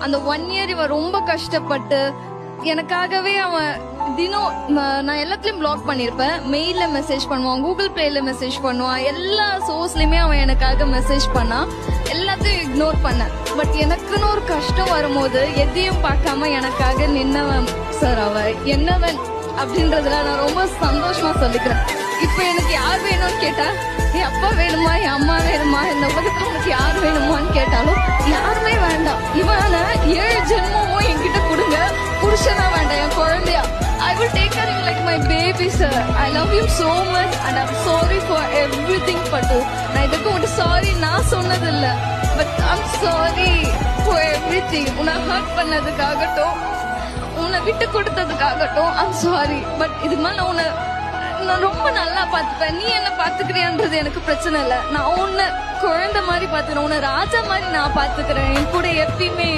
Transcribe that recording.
அந்த 1 இயர் இவன் ரொம்ப கஷ்டப்பட்டு எனக்காகவே அவன் தினம் நான் எல்லாத்துலயும் பிளாக் பண்ணிருப்பேன். மெயில்ல மெசேஜ் பண்ணுவான், கூகுள் பிளேல மெசேஜ் பண்ணுவான், எல்லா சோர்ஸ்லயுமே அவன் எனக்காக மெசேஜ் பண்ணான். எல்லாத்தையும் இக்னோர் பண்ணேன். பட் எனக்குன்னு ஒரு கஷ்டம் வரும்போது எதையும் பார்க்காம எனக்காக நின்னவன் சார். அவ என்னவன் அப்படின்றதுல நான் ரொம்ப சந்தோஷமா சொல்லிக்கிறேன். இப்ப எனக்கு யார் வேணும்னு கேட்டா, என் அப்பா வேணுமா, என் அம்மா வேணுமா, இந்த உலகத்துல உனக்கு யார் வேணுமான்னு கேட்டாலும் யாருமே வேண்டாம். இவன 7 ஜென்மமும் என்கிட்ட கொடுங்க, புருஷனா வேண்டாம், என் குழந்தையா. I will take her like my baby, sir. I love you so much and I'm sorry for everything, Patu. நான் இதுக்கு மட்டும் சாரி நான் சொன்னது இல்ல, but I'm sorry for everything. உன்னை ஹர்ட் பண்ணதுக்காகட்டும், உன்னை விட்டு கொடுத்ததுக்காகட்டும் I'm sorry. பட் இதுக்கு மேல நான் ரொம்ப நல்லா பாத்துப்பேன். நீ என்ன பாத்துக்கிறியான்றது எனக்கு பிரச்சனை இல்ல. நான் உன்னை குழந்தை மாதிரி பாத்துக்கிறேன், உன்னை ராஜா மாதிரி நான் பாத்துக்கிறேன். என் கூட எப்பயுமே